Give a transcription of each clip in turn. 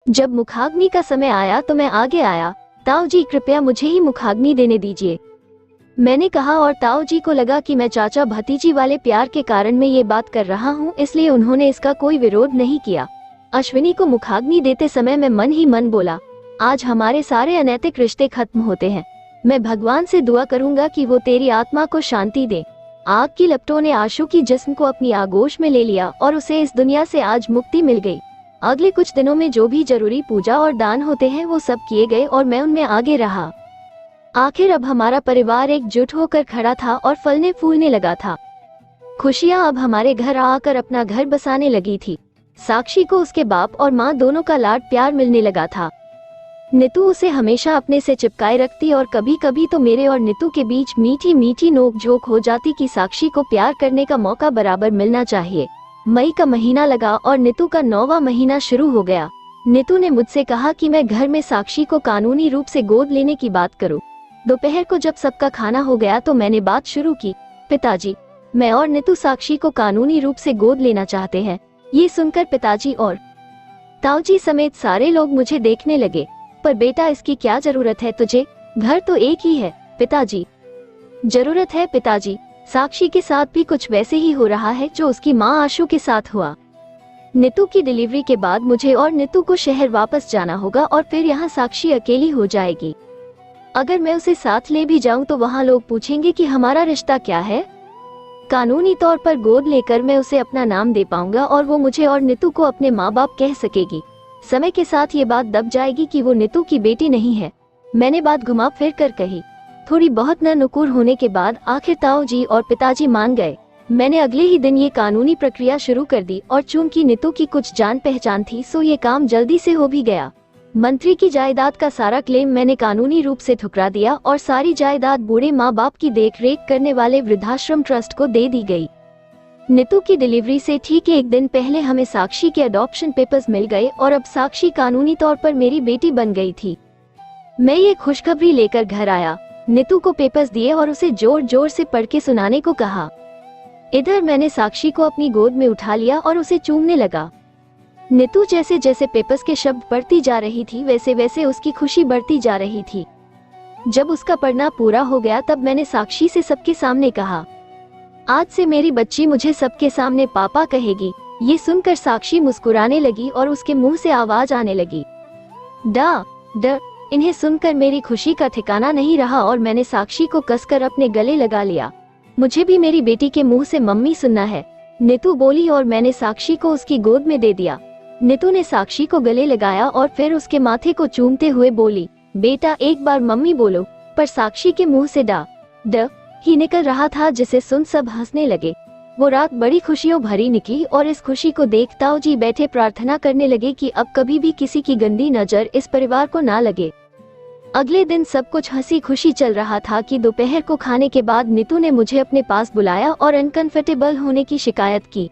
जब मुखाग्नि का समय आया तो मैं आगे आया। ताऊ जी कृपया मुझे ही मुखाग्नि देने दीजिए, मैंने कहा, और ताऊ जी को लगा कि मैं चाचा भतीजी वाले प्यार के कारण मैं ये बात कर रहा हूँ, इसलिए उन्होंने इसका कोई विरोध नहीं किया। अश्विनी को मुखाग्नि देते समय मैं मन ही मन बोला, आज हमारे सारे अनैतिक रिश्ते खत्म होते हैं। मैं भगवान से दुआ करूंगा कि वो तेरी आत्मा को शांति दे। आग की लपटों ने आशु की जिस्म को अपनी आगोश में ले लिया और उसे इस दुनिया से आज मुक्ति मिल गई। अगले कुछ दिनों में जो भी जरूरी पूजा और दान होते हैं वो सब किए गए और मैं उनमें आगे रहा। आखिर अब हमारा परिवार एकजुट होकर खड़ा था और फलने फूलने लगा था। खुशियां अब हमारे घर आकर अपना घर बसाने लगी थी। साक्षी को उसके बाप और माँ दोनों का लाड प्यार मिलने लगा था। नीतू उसे हमेशा अपने से चिपकाए रखती और कभी कभी तो मेरे और नीतू के बीच मीठी मीठी नोक-झोंक हो जाती कि साक्षी को प्यार करने का मौका बराबर मिलना चाहिए। मई का महीना लगा और नीतू का 9वां महीना शुरू हो गया। नीतू ने मुझसे कहा कि मैं घर में साक्षी को कानूनी रूप से गोद लेने की बात करूं। दोपहर को जब सबका खाना हो गया तो मैंने बात शुरू की, पिताजी, मैं और नीतू साक्षी को कानूनी रूप से गोद लेना चाहते हैं। ये सुनकर पिताजी और ताऊजी समेत सारे लोग मुझे देखने लगे। पर बेटा इसकी क्या जरूरत है तुझे, घर तो एक ही है। पिताजी, जरूरत है पिताजी, साक्षी के साथ भी कुछ वैसे ही हो रहा है जो उसकी माँ आशु के साथ हुआ। नीतू की डिलीवरी के बाद मुझे और नीतू को शहर वापस जाना होगा और फिर यहाँ साक्षी अकेली हो जाएगी। अगर मैं उसे साथ ले भी जाऊं तो वहाँ लोग पूछेंगे कि हमारा रिश्ता क्या है। कानूनी तौर पर गोद लेकर मैं उसे अपना नाम दे पाऊंगा और वो मुझे और नीतू को अपने माँ बाप कह सकेगी। समय के साथ ये बात दब जाएगी कि वो नीतू की बेटी नहीं है। मैंने बात घुमा फिर कर कही। थोड़ी बहुत न नुकुर होने के बाद आखिर ताऊ जी और पिताजी मान गए। मैंने अगले ही दिन ये कानूनी प्रक्रिया शुरू कर दी और चूंकि नीतू की कुछ जान पहचान थी सो ये काम जल्दी से हो भी गया। मंत्री की जायदाद का सारा क्लेम मैंने कानूनी रूप से ठुकरा दिया और सारी जायदाद बूढ़े माँ बाप की देखरेख करने वाले वृद्धाश्रम ट्रस्ट को दे दी गई। नीतू की डिलीवरी से ठीक एक दिन पहले हमें साक्षी के अडॉप्शन पेपर्स मिल गए और अब साक्षी कानूनी तौर पर मेरी बेटी बन गई थी। मैं ये खुशखबरी लेकर घर आया, नीतू को पेपर्स दिए और उसे जोर जोर से पढ़ के सुनाने को कहा। इधर मैंने साक्षी को अपनी गोद में उठा लिया और उसे चूमने लगा। नीतू जैसे जैसे पेपर्स के शब्द पढ़ती जा रही थी वैसे वैसे उसकी खुशी बढ़ती जा रही थी। जब उसका पढ़ना पूरा हो गया तब मैंने साक्षी से सबके सामने कहा, आज से मेरी बच्ची मुझे सबके सामने पापा कहेगी। ये सुनकर साक्षी मुस्कुराने लगी और उसके मुंह से आवाज आने लगी, डा ड। इन्हें सुनकर मेरी खुशी का ठिकाना नहीं रहा और मैंने साक्षी को कसकर अपने गले लगा लिया। मुझे भी मेरी बेटी के मुंह से मम्मी सुनना है, नीतू बोली और मैंने साक्षी को उसकी गोद में दे दिया। नीतू ने साक्षी को गले लगाया और फिर उसके माथे को चूमते हुए बोली, बेटा एक बार मम्मी बोलो। पर साक्षी के मुंह से डा ड ही निकल रहा था जिसे सुन सब हंसने लगे। वो रात बड़ी खुशियों भरी निकली और इस खुशी को देख ताऊ जी बैठे प्रार्थना करने लगे कि अब कभी भी किसी की गंदी नजर इस परिवार को ना लगे। अगले दिन सब कुछ हंसी खुशी चल रहा था कि दोपहर को खाने के बाद नीतू ने मुझे अपने पास बुलाया और अनकंफर्टेबल होने की शिकायत की।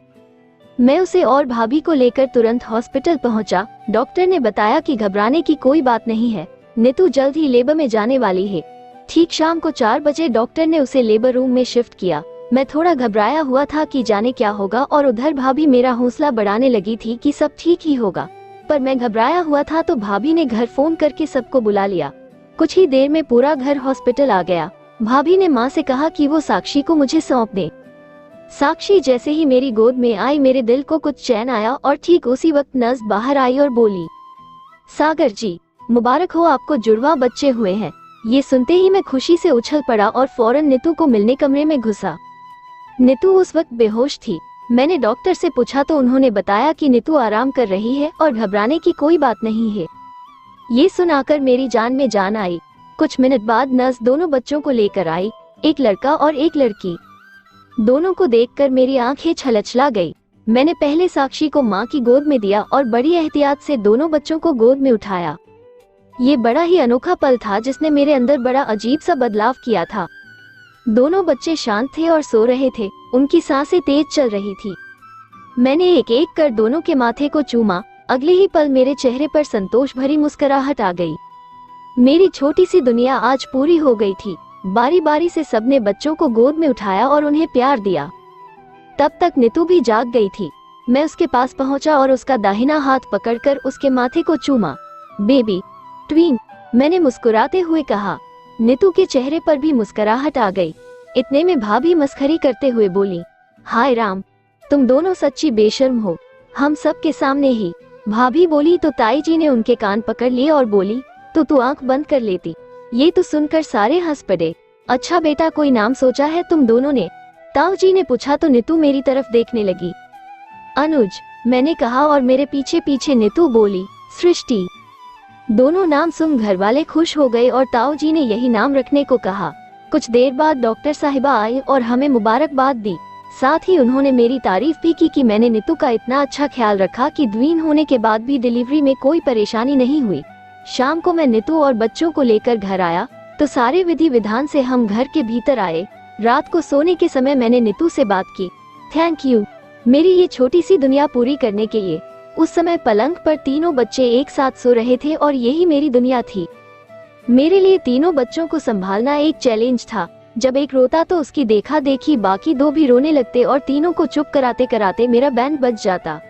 मैं उसे और भाभी को लेकर तुरंत हॉस्पिटल पहुंचा। डॉक्टर ने बताया कि घबराने की कोई बात नहीं है, नीतू जल्द ही लेबर में जाने वाली है। ठीक शाम को 4 बजे डॉक्टर ने उसे लेबर रूम में शिफ्ट किया। मैं थोड़ा घबराया हुआ था कि जाने क्या होगा और उधर भाभी मेरा हौसला बढ़ाने लगी थी कि सब ठीक ही होगा। पर मैं घबराया हुआ था तो भाभी ने घर फोन करके सबको बुला लिया। कुछ ही देर में पूरा घर हॉस्पिटल आ गया। भाभी ने माँ से कहा कि वो साक्षी को मुझे सौंप दे। साक्षी जैसे ही मेरी गोद में आई मेरे दिल को कुछ चैन आया और ठीक उसी वक्त नर्स बाहर आई और बोली, सागर जी मुबारक हो, आपको जुड़वा बच्चे हुए हैं। ये सुनते ही मैं खुशी से उछल पड़ा और फौरन नीतू को मिलने कमरे में घुसा। नीतू उस वक्त बेहोश थी। मैंने डॉक्टर से पूछा तो उन्होंने बताया कि नीतू आराम कर रही है और घबराने की कोई बात नहीं है। ये सुनाकर मेरी जान में जान आई। कुछ मिनट बाद नर्स दोनों बच्चों को लेकर आई, एक लड़का और एक लड़की। दोनों को देखकर मेरी आंखें छलछला गई। मैंने पहले साक्षी को माँ की गोद में दिया और बड़ी एहतियात से दोनों बच्चों को गोद में उठाया। ये बड़ा ही अनोखा पल था जिसने मेरे अंदर बड़ा अजीब सा बदलाव किया था। दोनों बच्चे शांत थे और सो रहे थे, उनकी सांसें तेज चल रही थी। मैंने एक एक कर दोनों के माथे को चूमा। अगले ही पल मेरे चेहरे पर संतोष भरी मुस्कुराहट आ गई। मेरी छोटी सी दुनिया आज पूरी हो गई थी। बारी बारी से सबने बच्चों को गोद में उठाया और उन्हें प्यार दिया। तब तक नीतू भी जाग गई थी। मैं उसके पास पहुंचा और उसका दाहिना हाथ पकड़कर उसके माथे को चूमा। बेबी ट्वीन, मैंने मुस्कुराते हुए कहा। नीतू के चेहरे पर भी मुस्कुराहट आ गई। इतने में भाभी मस्खरी करते हुए बोली, हाय राम, तुम दोनों सच्ची बेशर्म हो, हम सब के सामने ही। भाभी बोली तो ताई जी ने उनके कान पकड़ लिए और बोली, तो तू आंख बंद कर लेती। ये तो सुनकर सारे हंस पड़े। अच्छा बेटा, कोई नाम सोचा है तुम दोनों ने? ताऊ जी ने पूछा तो नीतू मेरी तरफ देखने लगी। अनुज, मैंने कहा और मेरे पीछे पीछे नीतू बोली, सृष्टि। दोनों नाम सुन घर वाले खुश हो गए और ताऊ जी ने यही नाम रखने को कहा। कुछ देर बाद डॉक्टर साहिबा आई और हमें मुबारकबाद दी। साथ ही उन्होंने मेरी तारीफ भी की कि मैंने नीतू का इतना अच्छा ख्याल रखा कि द्वीन होने के बाद भी डिलीवरी में कोई परेशानी नहीं हुई। शाम को मैं नीतू और बच्चों को लेकर घर आया तो सारे विधि विधान से हम घर के भीतर आए। रात को सोने के समय मैंने नीतू से बात की। थैंक यू मेरी ये छोटी सी दुनिया पूरी करने के लिए। उस समय पलंग पर तीनों बच्चे एक साथ सो रहे थे और यही मेरी दुनिया थी। मेरे लिए तीनों बच्चों को संभालना एक चैलेंज था। जब एक रोता तो उसकी देखा देखी बाकी दो भी रोने लगते और तीनों को चुप कराते कराते मेरा बैंड बज जाता।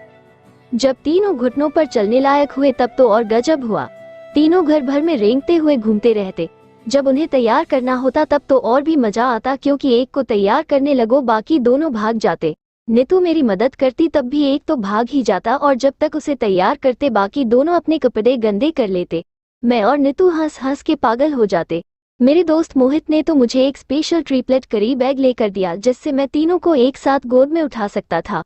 जब तीनों घुटनों पर चलने लायक हुए तब तो और गजब हुआ। तीनों घर भर में रेंगते हुए घूमते रहते। जब उन्हें तैयार करना होता तब तो और भी मजा आता, क्योंकि एक को तैयार करने लगो बाकी दोनों भाग जाते। नीतू मेरी मदद करती तब भी एक तो भाग ही जाता और जब तक उसे तैयार करते बाकी दोनों अपने कपड़े गंदे कर लेते। मैं और नीतू हंस हंस के पागल हो जाते। मेरे दोस्त मोहित ने तो मुझे एक स्पेशल ट्रिपलेट करी बैग लेकर दिया जिससे मैं तीनों को एक साथ गोद में उठा सकता था।